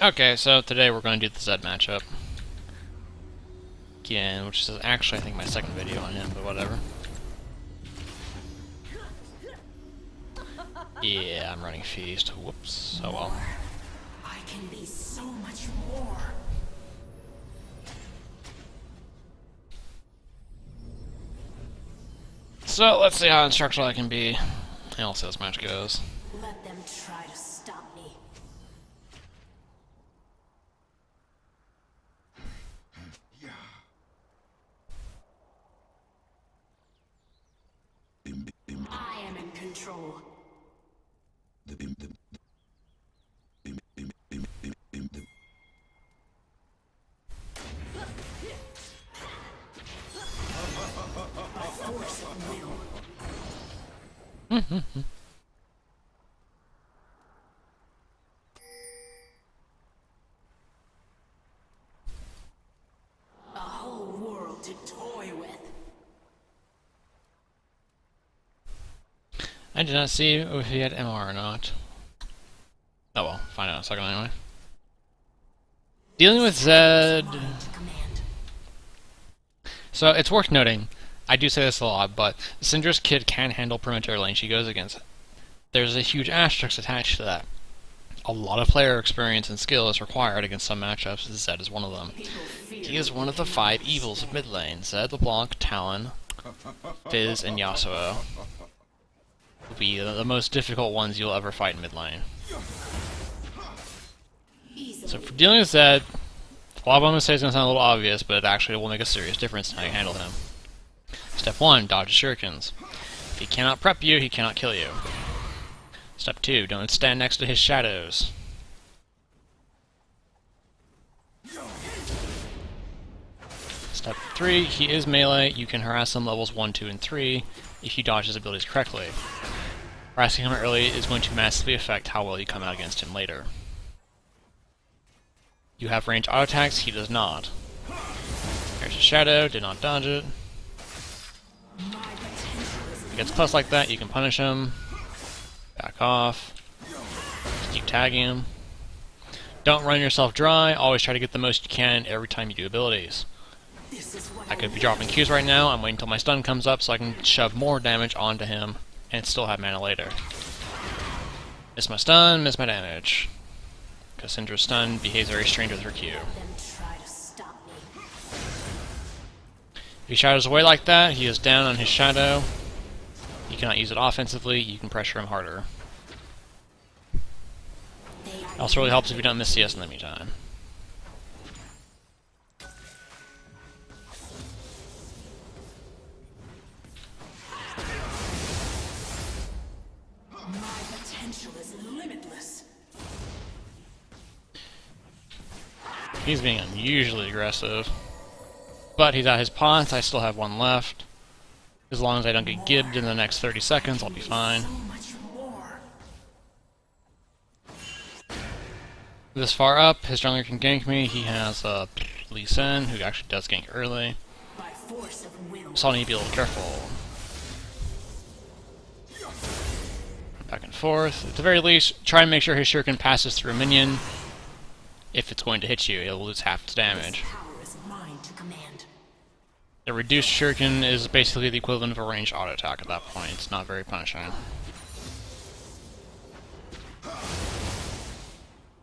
Okay, so today we're going to do the Zed matchup. Again, which is actually, I think, my second video on him, but whatever. Yeah, I'm running Feast. Whoops. Oh well. I can be so much more. So, let's see how instructional I can be. And we'll see how this match goes. Let them try to stop me. I am in control. By force of will. A whole world to toy with. I did not see if he had MR or not. Oh well, find out in a second anyway. Dealing with Zed... Mine to command. So, it's worth noting, I do say this a lot, but Syndra's kid can handle perimeter lane she goes against. There's a huge asterisk attached to that. A lot of player experience and skill is required against some matchups, Zed is one of them. He is one of the 5 evils of mid lane. Zed, LeBlanc, Talon, Fizz, and Yasuo will be the most difficult ones you'll ever fight in mid lane. So for dealing with Zed, a lot of what I'm going to say is going to sound a little obvious, but it actually will make a serious difference in how you handle him. Step 1, dodge shurikens. If he cannot prep you, he cannot kill you. Step 2, don't stand next to his shadows. Step 3, he is melee, you can harass him levels 1, 2, and 3 if you dodge his abilities correctly. Harassing him early is going to massively affect how well you come out against him later. You have range auto attacks, he does not. There's a shadow, did not dodge it. If he gets close like that, you can punish him. Back off. Just keep tagging him. Don't run yourself dry, always try to get the most you can every time you do abilities. I could be dropping Qs right now, I'm waiting until my stun comes up so I can shove more damage onto him and still have mana later. Miss my stun, miss my damage. Because Syndra's stun behaves very strange with her Q. Let them try to stop me. If he shadows away like that, he is down on his shadow. You cannot use it offensively, you can pressure him harder. It also really helps if you don't miss CS in the meantime. My potential is limitless. He's being unusually aggressive. But he's at his pots, I still have one left. As long as I don't get gibbed in the next 30 seconds, I'll be fine. So much more. This far up, his jungler can gank me. He has Lee Sin, who actually does gank early. By force of will. So I'll need to be a little careful. Back and forth. At the very least, try and make sure his shuriken passes through a minion. If it's going to hit you, it'll lose half its damage. Power is mine to command. The reduced shuriken is basically the equivalent of a ranged auto attack at that point. It's not very punishing.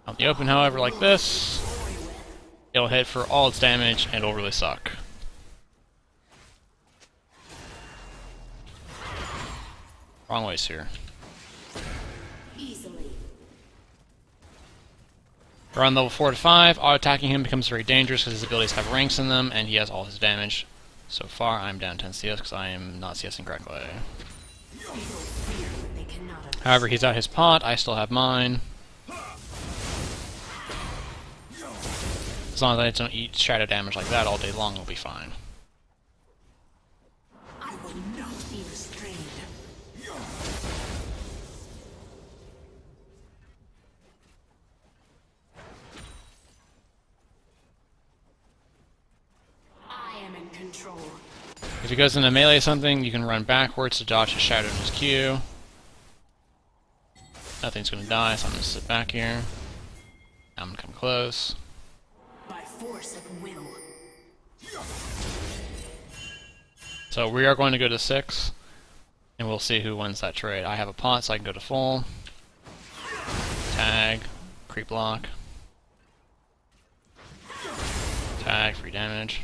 Out in the open, however, like this, it'll hit for all its damage and it'll really suck. Wrong ways here. Easily. Around level 4 to 5, auto-attacking him becomes very dangerous because his abilities have ranks in them and he has all his damage. So far, I'm down 10 CS because I am not CSing correctly. People fear what they cannot understand. However, he's at his pot, I still have mine. As long as I don't eat shadow damage like that all day long, I'll be fine. I will not be restrained. I am in control. If he goes into melee something, you can run backwards to dodge his shadow and his Q. Nothing's gonna die, so I'm gonna sit back here. I'm gonna come close. By force of will. So we are going to go to 6, and we'll see who wins that trade. I have a pot, so I can go to full. Tag, creep block. Tag, free damage.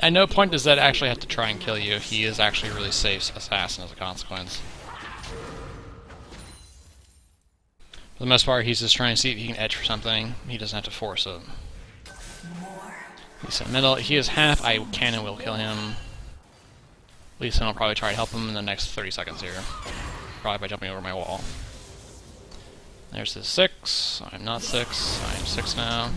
At no point does Zed actually have to try and kill you. He is actually a really safe assassin as a consequence. For the most part, he's just trying to see if he can edge for something. He doesn't have to force it. He's in the middle. He is half. I can and will kill him. Lee Sin will probably try to help him in the next 30 seconds here. Probably by jumping over my wall. There's his 6. I'm not 6. I'm 6 now.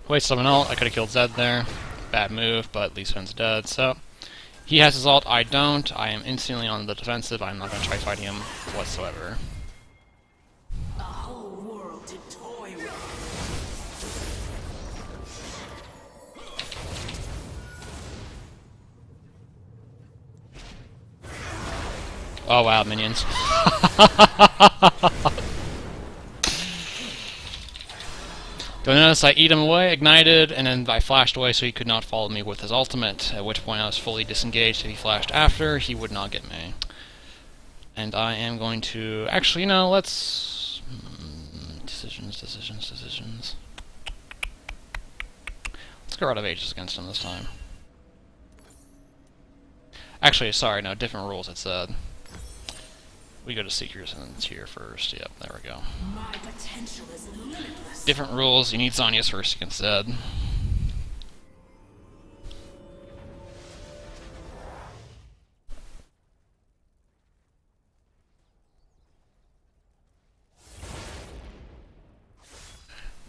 Wasted an ult. I could have killed Zed there. Bad move, but Lee Sin's dead, so... He has his ult, I don't. I am instantly on the defensive. I'm not going to try fighting him whatsoever. A whole world to toy with. Oh wow, minions. You'll notice I eat him away, ignited, and then I flashed away so he could not follow me with his ultimate, at which point I was fully disengaged. If he flashed after, he would not get me. And I am going to... Actually, you know, let's... Decisions. Let's go out of Aegis against him this time. Actually, sorry, no, different rules, it said. We go to Seekers and Tier first. Yep, there we go. My potential is limitless. Different rules. You need Zanya's first against Zed.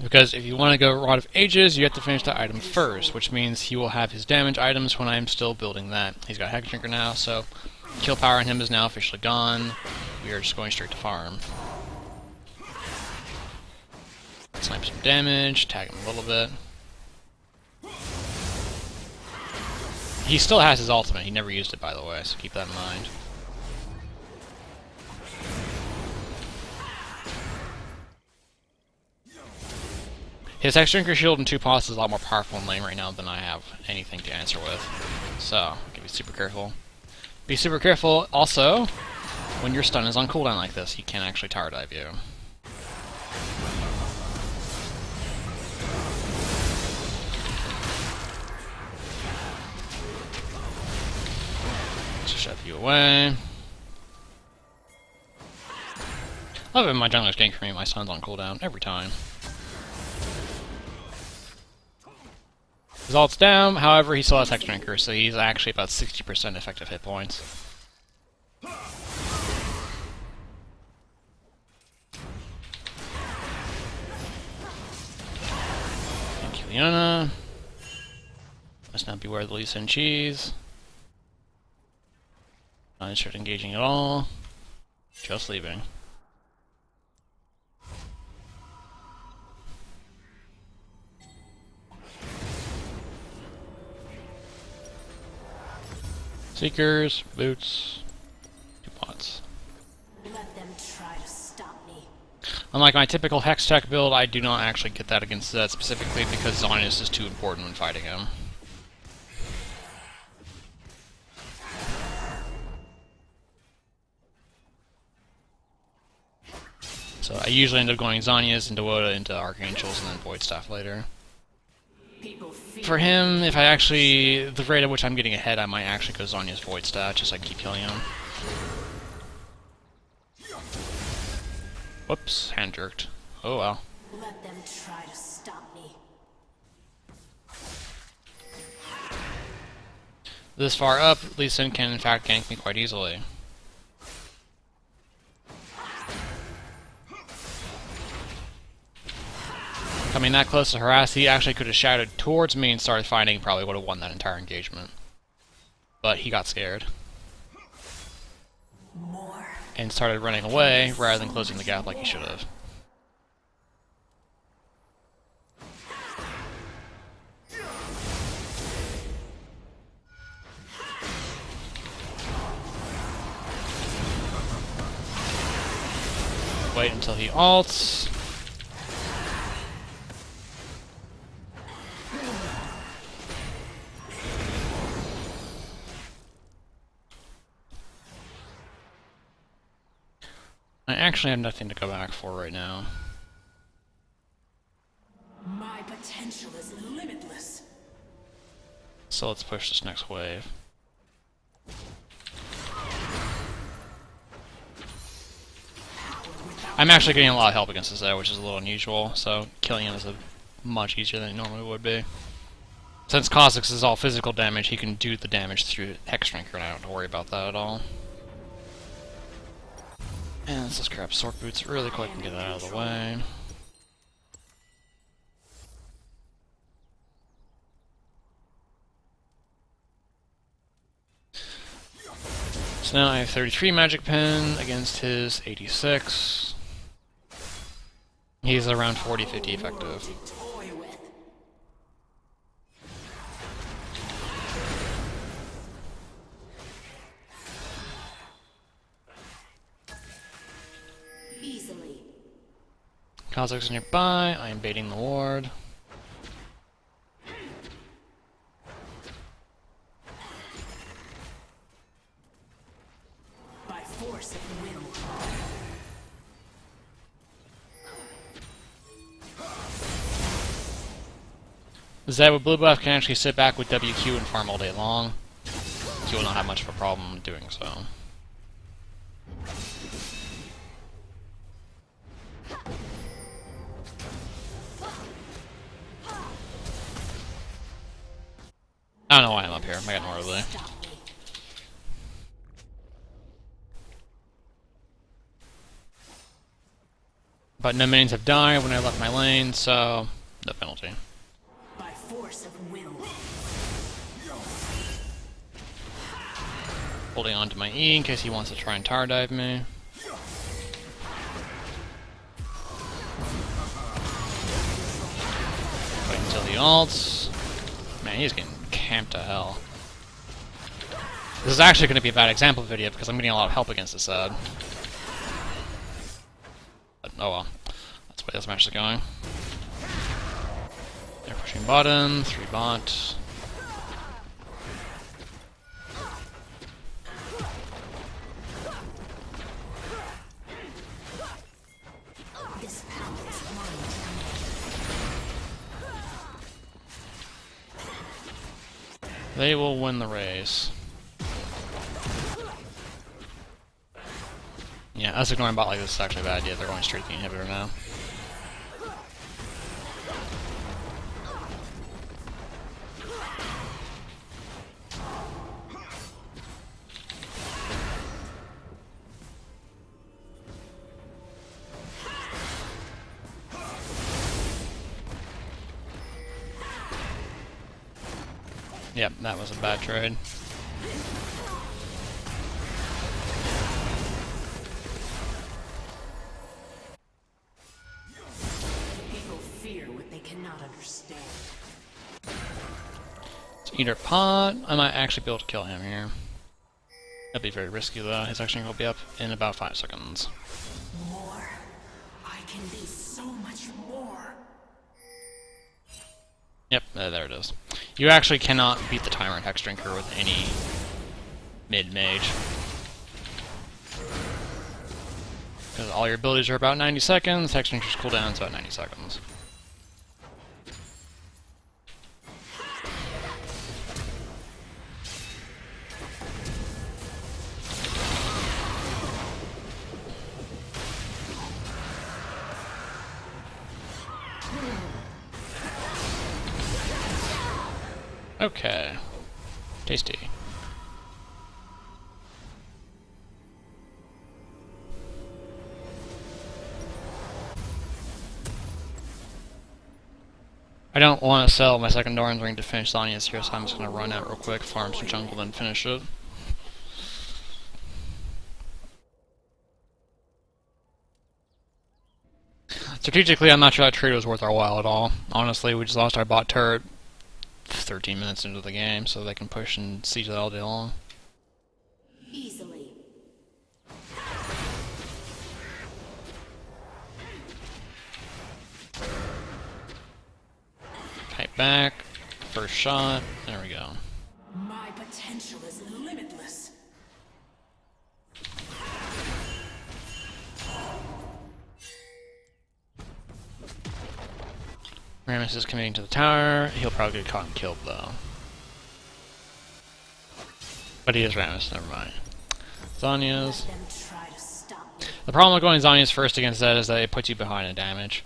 Because if you want to go Rod of Ages, you have to finish the item first, which means he will have his damage items when I am still building that. He's got Hex Drinker now, so kill power on him is now officially gone. We are just going straight to farm. Snipe some damage, tag him a little bit. He still has his ultimate, he never used it by the way, so keep that in mind. His Hex Drinker shield and 2 pots is a lot more powerful in lane right now than I have anything to answer with. So, I'll be super careful. Be super careful also when your stun is on cooldown like this. He can actually tower dive you. Just shove you away. I love it when my jungler's gank for me, my stun's on cooldown every time. His ult's down, however, he still has Hex Drinker, so he's actually about 60% effective hit points. Thank you, Leona. Must not beware of the Lee Sin cheese. Not interested in engaging at all. Just leaving. Seekers, boots, 2 pots. Let them try to stop me. Unlike my typical Hex Tech build, I do not actually get that against Zed, specifically because Zonius is too important when fighting him. So I usually end up going Zonius into Woda into Archangels and then Void Staff later. For him, if I actually, the rate at which I'm getting ahead, I might actually go Zanya's Void Staff, just so I can keep killing him. Whoops, hand jerked. Oh well. Let them try to stop me. This far up, Lee Sin can in fact gank me quite easily. Coming that close to harass, he actually could have shouted towards me and started fighting, probably would have won that entire engagement. But he got scared. More. and started running away rather than closing the gap like he should have. Wait until he ults. I actually have nothing to go back for right now. My potential is limitless. So let's push this next wave. I'm actually getting a lot of help against this though, which is a little unusual, so killing him is much easier than it normally would be. Since Kha'Zix is all physical damage, he can do the damage through Hexdrinker, and I don't have to worry about that at all. And let's just grab Sork Boots really quick and get that out of the way. So now I have 33 Magic Pen against his 86. He's around 40-50 effective. Easily. Kha'Zix is nearby. I am baiting the ward. By force of will. Zed with blue buff can actually sit back with WQ and farm all day long. He will not have much of a problem doing so. I don't know why I'm up here. I got nowhere to lay. But no minions have died when I left my lane, so no penalty. By force of will. Holding on to my E in case he wants to try and tower dive me. Wait until he ults. Man, he's getting camped to hell. This is actually going to be a bad example video because I'm getting a lot of help against this side. But, oh well. That's where this match is going. They're pushing bottom, 3 bot. This power is mine. They will win the race. Yeah, us ignoring bot like this is actually a bad idea. They're going straight to the inhibitor now. Yep, that was a bad trade. People fear what they cannot understand. Let's eat our pot. I might actually be able to kill him here. That'd be very risky though. His action will be up in about 5 seconds. More. I can be so much more. Yep, there it is. You actually cannot beat the timer in Hexdrinker with any mid-mage. Because all your abilities are about 90 seconds, Hexdrinker's cooldown is about 90 seconds. Okay. Tasty. I don't want to sell my second Doran's Ring to finish Sonya's here, so I'm just going to run out real quick, farm some jungle, then finish it. Strategically, I'm not sure that trade was worth our while at all. Honestly, we just lost our bot turret 13 minutes into the game, so they can push and siege it all day long. Easily. Pipe back. First shot. There we go. My potential is limitless. Rammus is committing to the tower. He'll probably get caught and killed, though. But he is Rammus, never mind. Zanya's. Let them try to stop me. The problem with going Zanya's first against Zed is that it puts you behind in damage.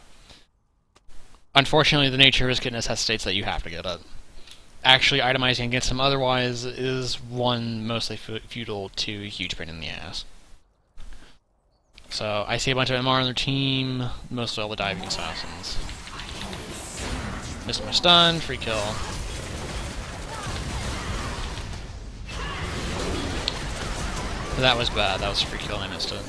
Unfortunately, the nature of his kit necessitates that you have to get it. Actually, itemizing against him otherwise is, one, mostly futile, two, a huge pain in the ass. So, I see a bunch of MR on their team, mostly all the diving assassins. Missed my stun, free kill. That was bad, that was a free kill and I missed it.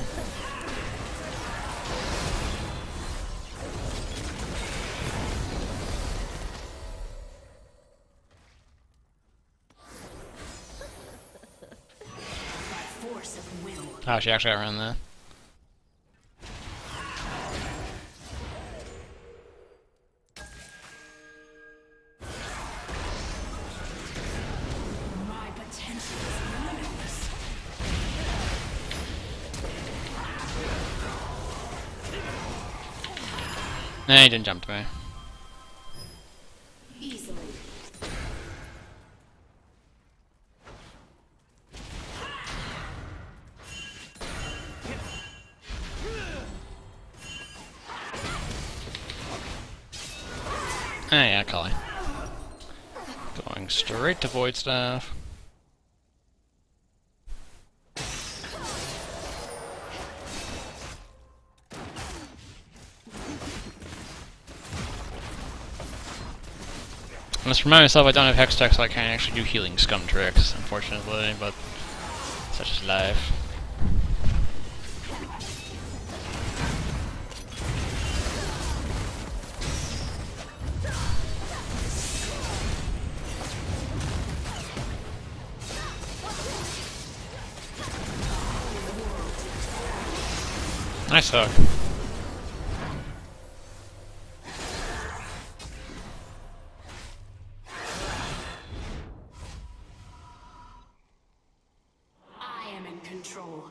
Force of will. Oh, she actually got around that. My potential is limitless. Nah, he didn't jump to me. Easily. Ah, yeah, Cully. Going straight to Void Staff. And just remind myself I don't have Hex Tech, so I can't actually do healing scum tricks, unfortunately, but such is life. Nice hook. I am in control.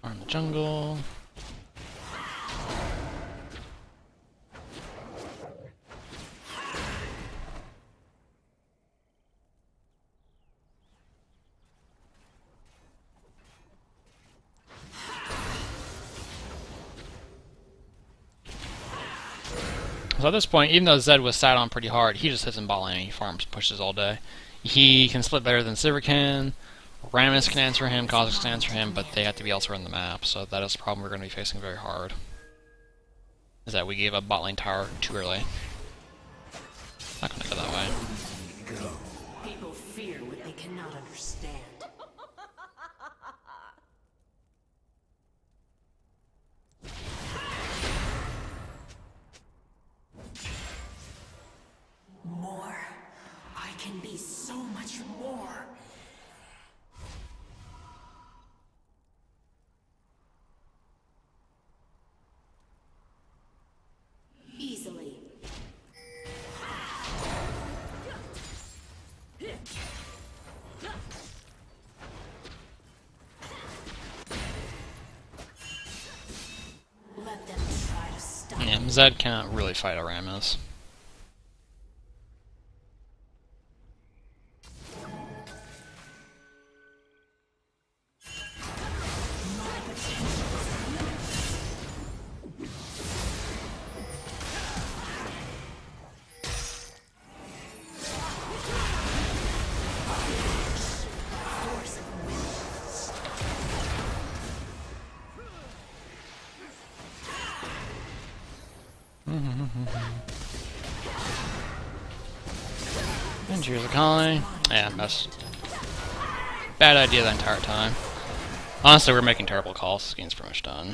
On the jungle. So at this point, even though Zed was sat on pretty hard, he just hits in bot lane and he farms pushes all day. He can split better than Syndra can. Rammus can answer him, Kha'Zix can answer him, but they have to be elsewhere in the map, so that is a problem we're going to be facing very hard. Is that we gave up bot lane tower too early. Not going to go that way. People fear what they cannot understand. More. I can be so much more. Easily. Let them try to stop Yeah, Zed cannot really fight a Rammus. force of will. And here's a colony. Yeah, missed. bad idea the entire time. Honestly, we're making terrible calls. This game's pretty much done.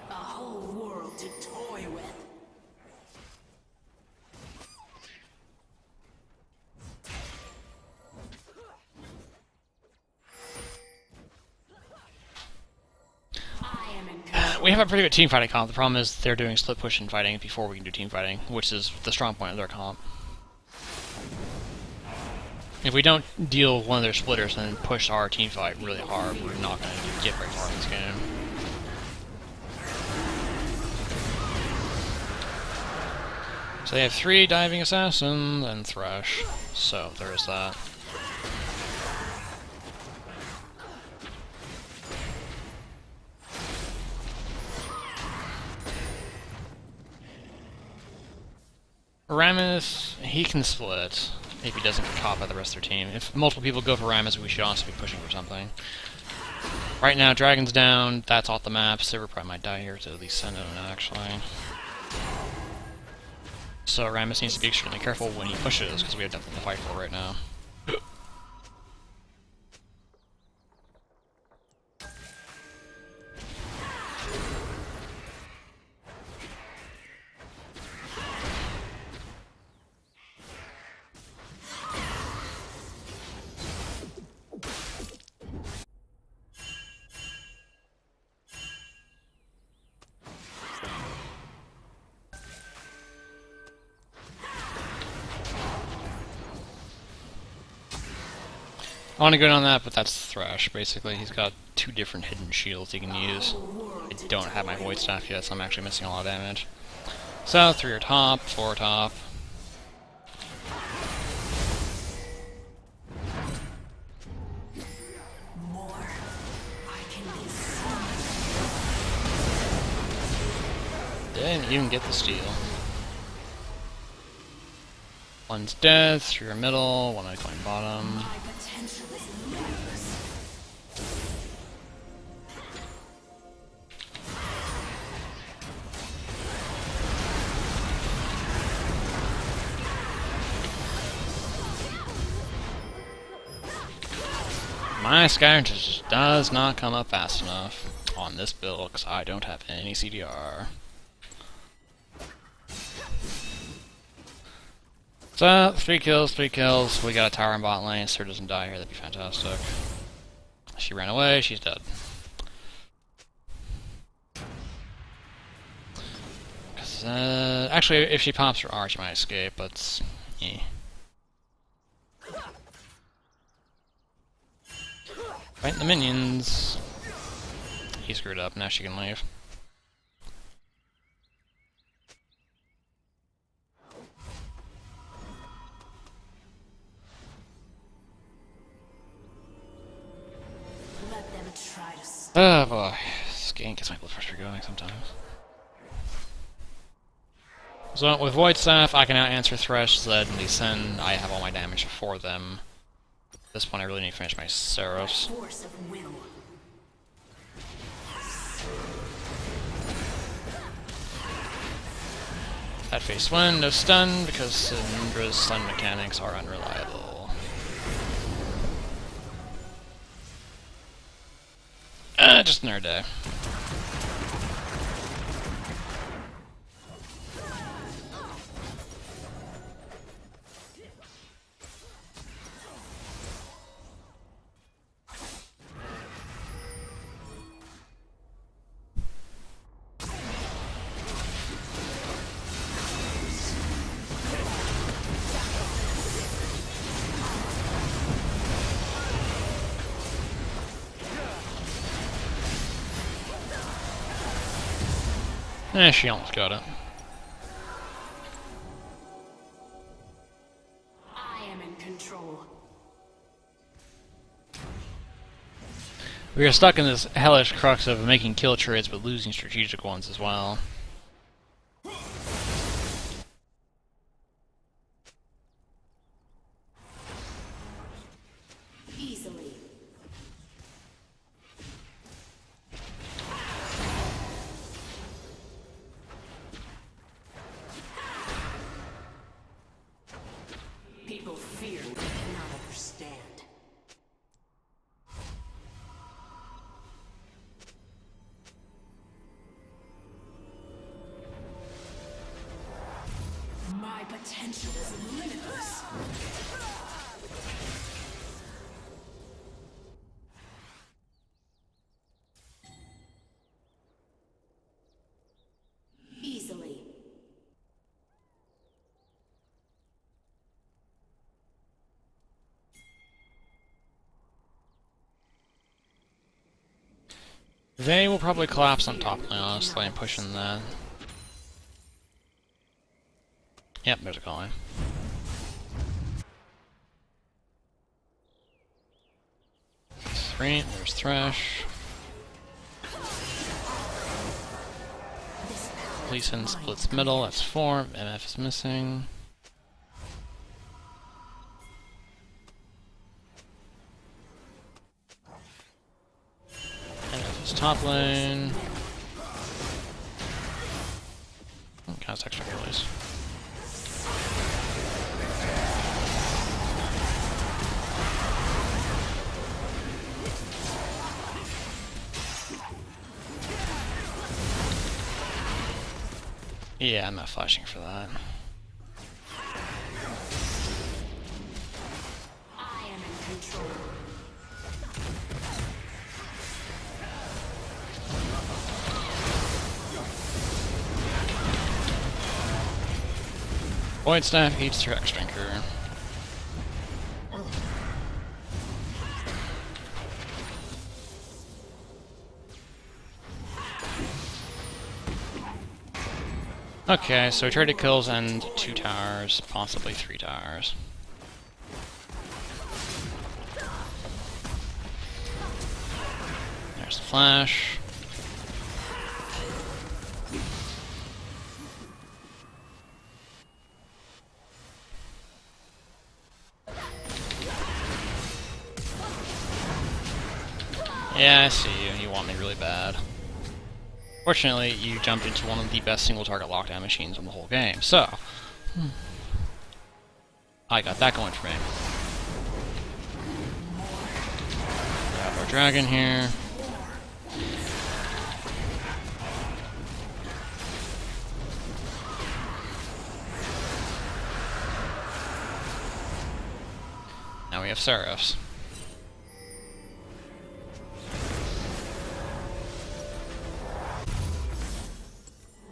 A whole world to toy with. I am in We have a pretty good team fighting comp. The problem is they're doing split push and fighting before we can do team fighting, which is the strong point of their comp. If we don't deal with one of their splitters and push our team fight really hard, we're not going to get very far in this game. So they have 3 diving assassins and Thresh, so there is that. Rammus, he can split if he doesn't get caught by the rest of their team. If multiple people go for Rammus, we should also be pushing for something. Right now, Dragon's down, that's off the map. Silver probably might die here to at least send it actually. So Rammus needs to be extremely careful when he pushes, because we have nothing to fight for right now. I want to go on that, but that's Thresh, basically. He's got 2 different hidden shields he can use. I don't have my Void Staff yet, so I'm actually missing a lot of damage. So, 3 are top, 4 are top. more. I can be so Didn't even get the steal. One's dead, 3 are middle, 1 is going bottom. My potential is limitless. My Skyrim just does not come up fast enough on this build, because I don't have any CDR. So, 3 kills, 3 kills. We got a tower in bot lane. Sir doesn't die here, that'd be fantastic. She ran away, she's dead. Actually, if she pops her R, she might escape, but... eh. Fighting the minions. He screwed up, now she can leave. Let them try to stop. Oh boy, this game gets my blood pressure going sometimes. So with Void Staff, I can now answer Thresh, Zed, and Descend. I have all my damage for them. At this point, I really need to finish my Seraphs. Force of will. That face win, no stun, because Syndra's stun mechanics are unreliable. Just another day. She almost got it. control. We are stuck in this hellish crux of making kill trades but losing strategic ones as well. Easily. People fear what they cannot understand. My potential is limitless. Easily. They will probably collapse on top lane, honestly, and push in that. Yep, there's a calling. There's Thresh. Preseason splits middle, that's 4. MF is missing. MF is top lane. Cast extra release. Yeah, I'm not flashing for that. I am in control. Void Staff eats through X-Drinker. Okay, so 30 kills and 2 towers, possibly 3 towers. There's the flash. Yeah, I see you. You want me really bad. Fortunately, you jumped into one of the best single-target lockdown machines in the whole game, so... I got that going for me. We have our dragon here. Now we have Seraphs.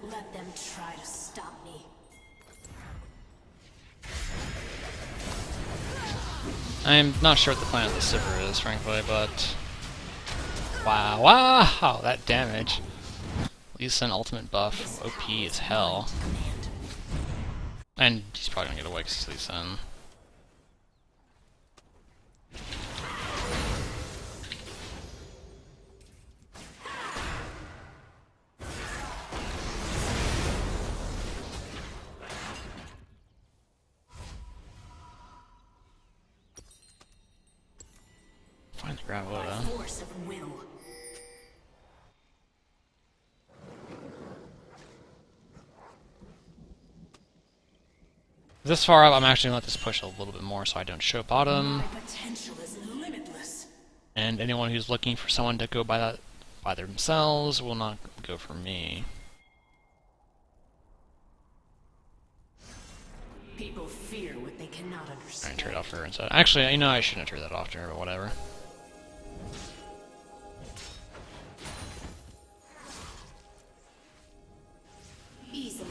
Let them try to stop me. I'm not sure what the plan of the Sivir is, frankly, but... Wow, wow! That damage. Lee Sin ultimate buff, OP as hell. And he's probably gonna get away because he's Lee Sin. Finally grab Oda. Force of will. This far up, I'm actually gonna let this push a little bit more so I don't show bottom. My potential is limitless. And anyone who's looking for someone to go by that by themselves will not go for me. People fear what they cannot understand. Alright, trade off her instead. Actually, you know, I shouldn't have traded that off to her, but whatever. Easily.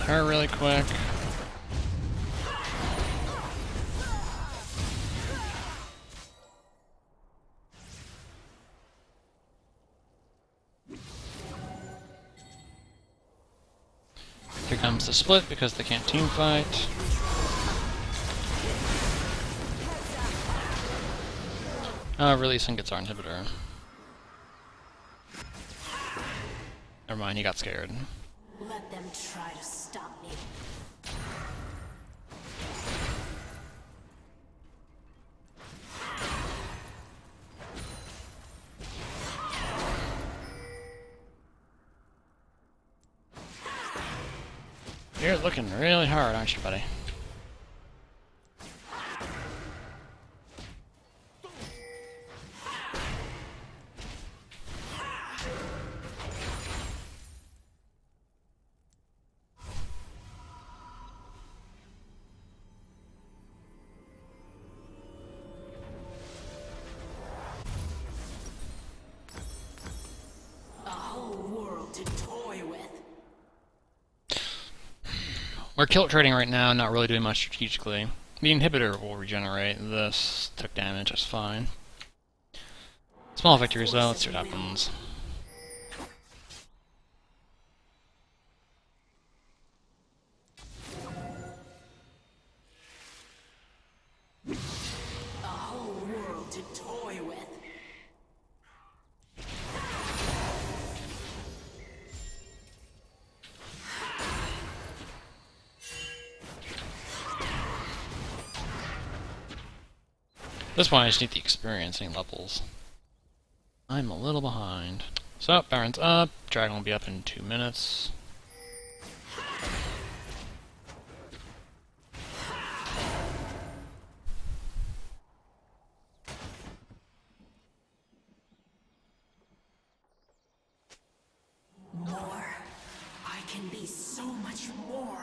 her really quick. Here comes the split because they can't team fight. Releasing gets our inhibitor. Never mind, he got scared. Let them try to stop me. You're looking really hard, aren't you, buddy? A whole world to toy with. We're kill trading right now, not really doing much strategically. The inhibitor will regenerate. This took damage, that's fine. Small victories though, let's see what happens. A whole world to toy with. At this point I just need the experiencing levels. I'm a little behind. So, Baron's up, Dragon will be up in 2 minutes. More. I can be so much more.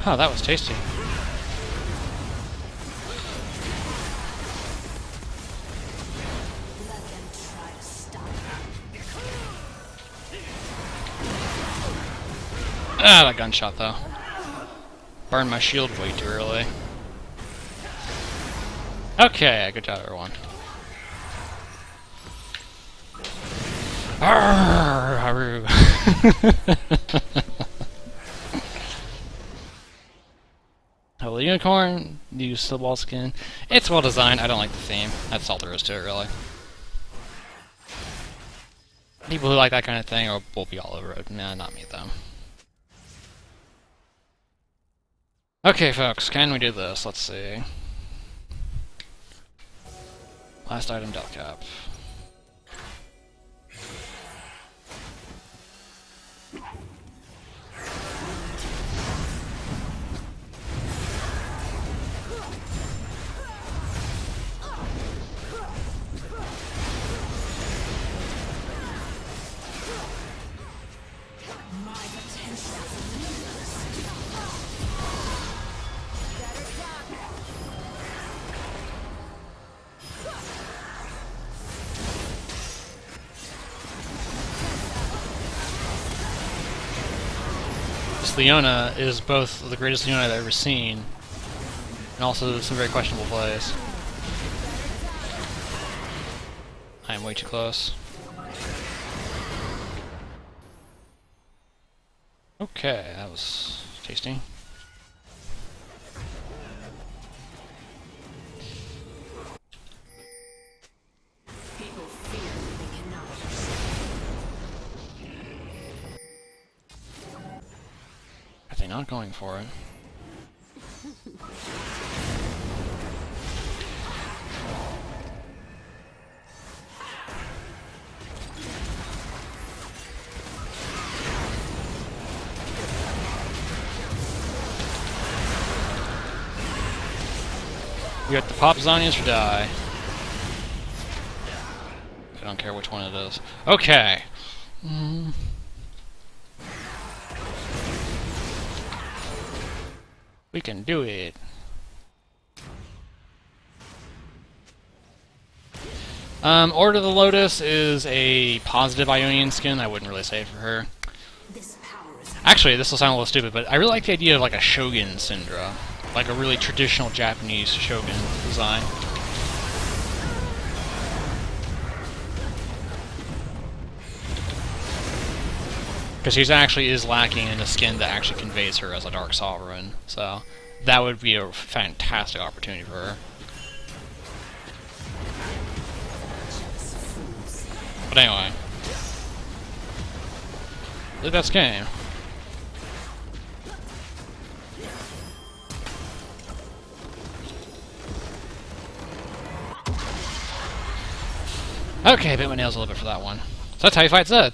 Oh, that was tasty. Let them try to stop me. Ah, that gunshot though. Burned my shield way too early. Okay, good job everyone. Arrgh, Haru. Hello Unicorn, use Silball skin. It's well designed, I don't like the theme. That's all there is to it really. People who like that kind of thing will be all over it. Nah, not me though. Okay folks, can we do this? Let's see. Last item, Death Cap. My potential is limitless. This Leona is both the greatest Leona I've ever seen, and also some very questionable plays. I am way too close. Okay, that was tasty. People fear what they cannot understand. Are they not going for it? We got the Pop Zonias or die. I don't care which one it is. Okay. We can do it. Order of the Lotus is a positive Ionian skin. I wouldn't really say it for her. This power is Actually, this will sound a little stupid, but I really like the idea of like a Shogun Syndra. Like a really traditional Japanese Shogun design. Because she actually is lacking in a skin that actually conveys her as a Dark Sovereign. So, that would be a fantastic opportunity for her. But anyway. Look at that game. Okay, bit my nails a little bit for that one. So that's how you fight Zed.